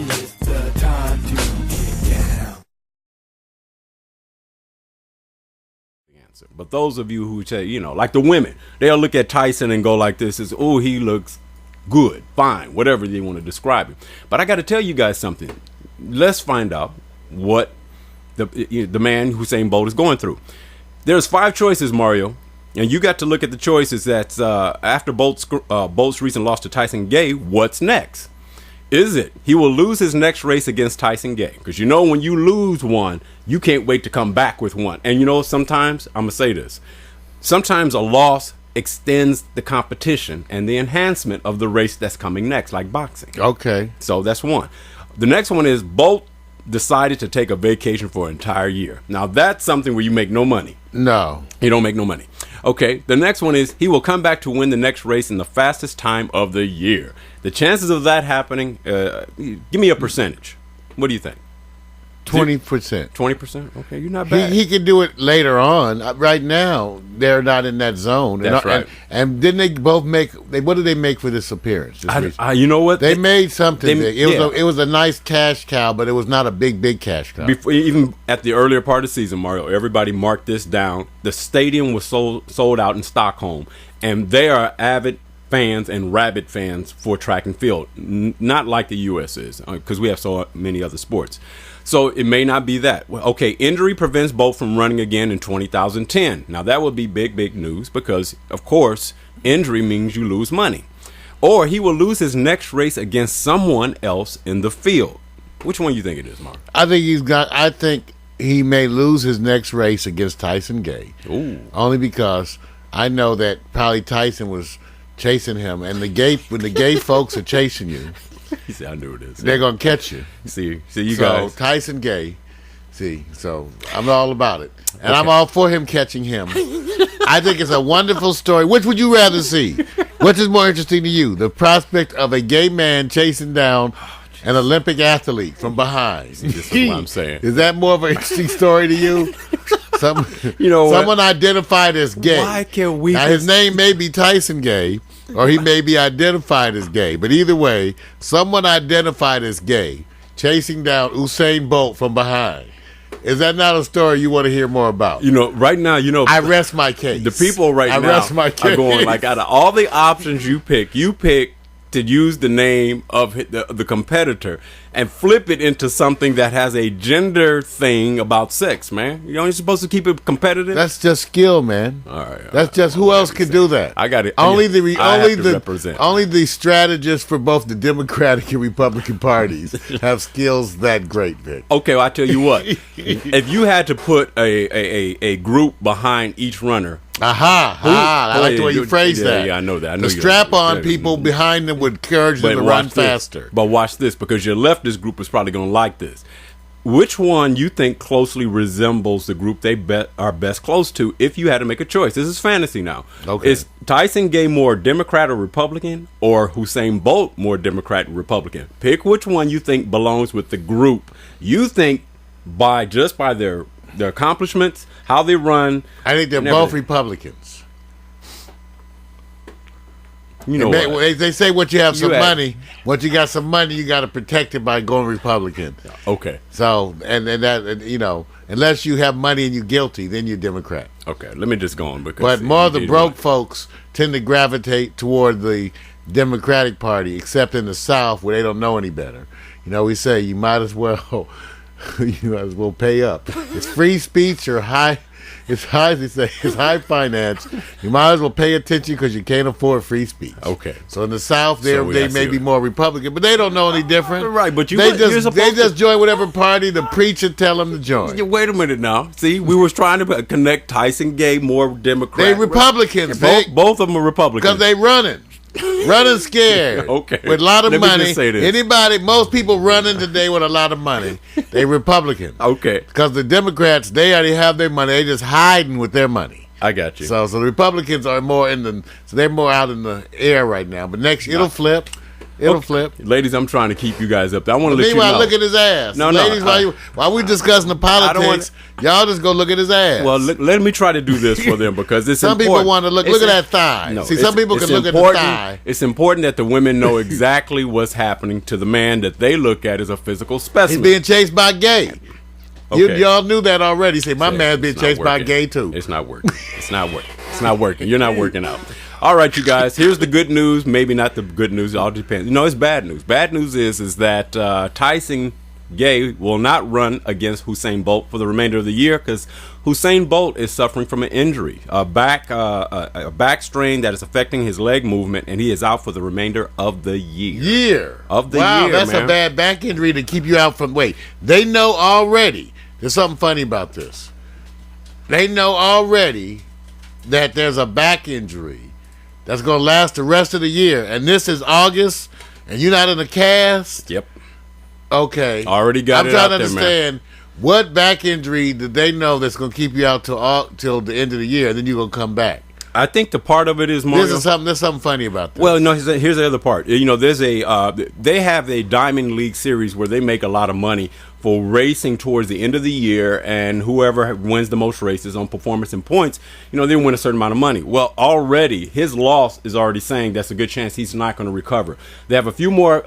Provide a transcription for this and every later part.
It's the time to get down. But those of you who say, like the women, they'll look at Tyson and go like this is, oh, he looks good, fine, whatever they want to describe him. But I got to tell you guys something. Let's find out what the man Usain Bolt is going through. There's 5 choices, Mario, and you got to look at the choices that after Bolt's recent loss to Tyson Gay, what's next? Is it he will lose his next race against Tyson Gay? Because when you lose one, you can't wait to come back with one. And sometimes, I'm going to say this, sometimes a loss extends the competition and the enhancement of the race that's coming next, like boxing. Okay. So that's one. The next one is Bolt decided to take a vacation for an entire year. Now, that's something where you make no money. No. You don't make no money. Okay, the next one is he will come back to win the next race in the fastest time of the year. The chances of that happening, give me a percentage. What do you think? 20%. 20%? Okay, you're not bad. He can do it later on. Right now, they're not in that zone. That's right. And didn't they both make? What did they make for this appearance? You know what? They made something. It was a nice cash cow, but it was not a big cash cow. Even at the earlier part of the season, Mario, everybody marked this down. The stadium was sold out in Stockholm, and they are avid fans and rabid fans for track and field, not like the U.S. is, because we have so many other sports. So it may not be that. Well, okay, injury prevents Bolt from running again in 2010. Now that would be big news because, of course, injury means you lose money. Or he will lose his next race against someone else in the field. Which one do you think it is, Mark? I think he may lose his next race against Tyson Gay. Ooh. Only because I know that probably Tyson was chasing him, and when the gay folks are chasing you, he said, I knew it is. They're gonna catch you. See you guys. So Tyson Gay, so I'm all about it, and I'm all for him catching him. I think it's a wonderful story. Which would you rather see? Which is more interesting to you? The prospect of a gay man chasing down an Olympic athlete from behind. This is what I'm saying. Is that more of an interesting story to you? Someone identified as gay. Why can't we? Now, his name may be Tyson Gay, or he may be identified as gay. But either way, someone identified as gay chasing down Usain Bolt from behind. Is that not a story you want to hear more about? Right now, I rest my case. The people now are going like, out of all the options you pick to use the name of the competitor and flip it into something that has a gender thing about sex, man. You're supposed to keep it competitive. That's just skill, man. All right. That's just who else can do that? I got it. Only the strategists for both the Democratic and Republican parties have skills that great, Vic. Okay, well, I tell you what. If you had to put a group behind each runner. I like the way you phrased that. Yeah, I know that. The strap-on people behind them would encourage them to run faster. But watch this, because your leftist group is probably going to like this. Which one you think closely resembles the group they are best close to if you had to make a choice? This is fantasy now. Okay. Is Tyson Gay more Democrat or Republican, or Usain Bolt more Democrat or Republican? Pick which one you think belongs with the group. You think by their accomplishments, how they run. I think they're both Republicans. They say once you have some money, once you got some money, you got to protect it by going Republican. Okay. So and that unless you have money and you're guilty, then you're Democrat. Okay. Let me just go on but more of the broke folks tend to gravitate toward the Democratic Party, except in the South where they don't know any better. We say you might as well pay up. It's free speech or high. It's high. They say it's high finance. You might as well pay attention because you can't afford free speech. Okay. So in the South, they may be more Republican, but they don't know any different. Right, but they just join whatever party the preacher tell them to join. Wait a minute now. See, we was trying to connect Tyson Gay more Democrat. They Republicans. Both of them are Republicans because they running scared. Okay. With a lot of Let me money. just say this. Most people running today with a lot of money. They Republicans. Okay. Because the Democrats, they already have their money. They just hiding with their money. I got you. So the Republicans are more they're more out in the air right now. But next it'll flip. It'll flip. Ladies, I'm trying to keep you guys up. I want to let you Meanwhile, know. look at his ass. No, Ladies, no. while we discussing the politics, y'all just go look at his ass. Well, let me try to do this for them because it's some important. people want to look at that thigh. No, See, some people can look at the thigh. It's important that the women know exactly what's happening to the man that they look at as a physical specimen. He's being chased by gay. Okay. Y'all knew that already. Say, my man's being chased by gay, too. It's not working. It's not working. It's not working. You're not working out. All right, you guys. Here's the good news. Maybe not the good news. It all depends. You know, it's bad news. Bad news is that Tyson Gay will not run against Usain Bolt for the remainder of the year because Usain Bolt is suffering from an injury, a back strain that is affecting his leg movement, and he is out for the remainder of the year. Wow, that's a bad back injury to keep you out from. Wait, they know already. There's something funny about this. They know already that there's a back injury that's going to last the rest of the year, and this is August, and you're not in a cast. Yep. Okay. Already got it out there, man. I'm trying to understand what back injury did they know that's going to keep you out till the end of the year, and then you're going to come back. I think the part of it is more. There's something funny about this. Well, no. Here's the other part. You know, there's they have a Diamond League series where they make a lot of money for racing towards the end of the year, and whoever wins the most races on performance and points, you know, they win a certain amount of money. Well, already his loss is already saying that's a good chance he's not going to recover. They have a few more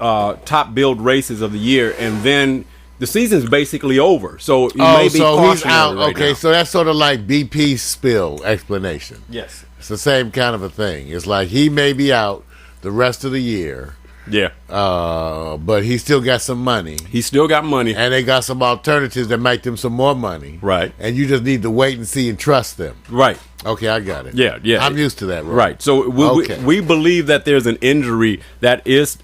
top build races of the year, and then the season's basically over. So he may be he's out. Right okay, now. so that's sort of like BP spill explanation. Yes. It's the same kind of a thing. It's like he may be out the rest of the year. Yeah. But he still got some money. He's still got money. And they got some alternatives that make them some more money. Right. And you just need to wait and see and trust them. Right. Okay, I got it. Yeah. I'm used to that. Right. So we believe that there's an injury that is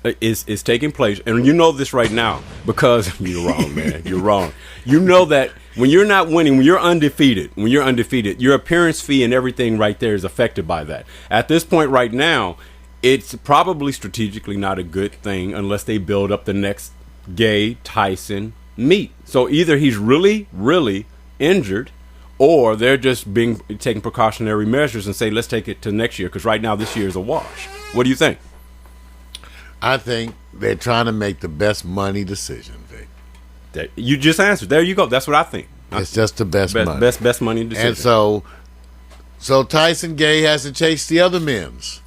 taking place, and you know this right now because you're wrong, man. You're wrong. You know that when you're not winning, when you're undefeated, your appearance fee and everything right there is affected by that. At this point right now, it's probably strategically not a good thing unless they build up the next Gay Tyson meet. So either he's really, really injured, or they're just taking precautionary measures and say, let's take it to next year because right now this year is a wash. What do you think? I think they're trying to make the best money decision, Vic. You just answered. There you go. That's what I think. It's just the best money. Best money decision. And so Tyson Gay has to chase the other men's.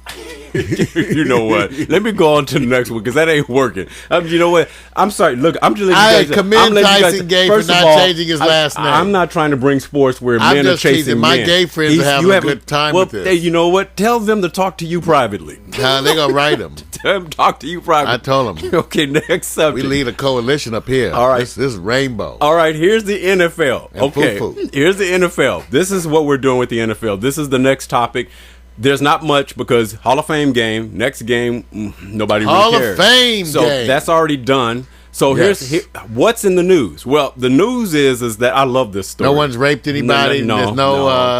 You know what? Let me go on to the next one because that ain't working. You know what? I'm sorry. Look, I'm just letting you guys. I commend Tyson Gay for not changing his last name. I'm not trying to bring sports where men are chasing my men. gay friends are having a good time with this. Hey, you know what? Tell them to talk to you privately. They're going to write them. Tell them to talk to you privately. I told them. Okay, next subject. We lead a coalition up here. All right. This is rainbow. All right, here's the NFL. And okay, foo-foo. Here's the NFL. This is what we're doing with the NFL. This is the next topic. There's not much because Hall of Fame game, next game, nobody really cares. Hall of Fame so game. That's already done. So here's what's in the news. Well, the news is that I love this story. No one's raped anybody. No,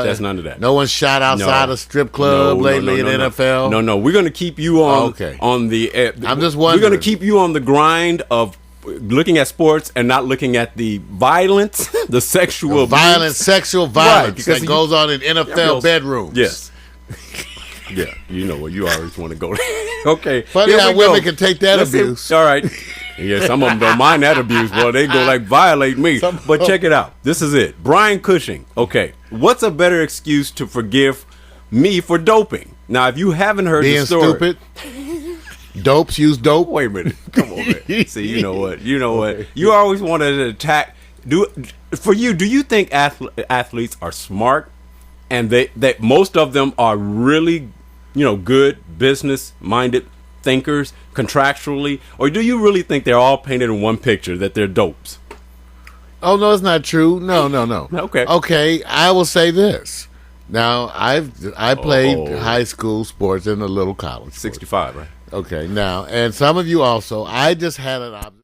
there's none of that. No one's shot outside a strip club lately in NFL. No. We're going to keep you on the. I'm just wondering. We're going to keep you on the grind of looking at sports and not looking at the violence, the sexual sexual violence right, that goes on in NFL bedrooms. Yes. Yeah, you know what? You always want to go there. Okay. Funny how women can take that abuse. All right. Yeah, some of them don't mind that abuse. Well, they go like violate me. But check it out. This is it. Brian Cushing. Okay. What's a better excuse to forgive me for doping? Now, if you haven't heard the story. Being stupid. Dopes use dope. Wait a minute. Come on, man. See, you know what? You always wanted to attack. Do you think athletes are smart? And that most of them are really, good business-minded thinkers contractually, or do you really think they're all painted in one picture that they're dopes? Oh no, it's not true. No. Okay, I will say this. Now I played high school sports in a little college. 65, right? Okay, now and some of you also. I just had an observation.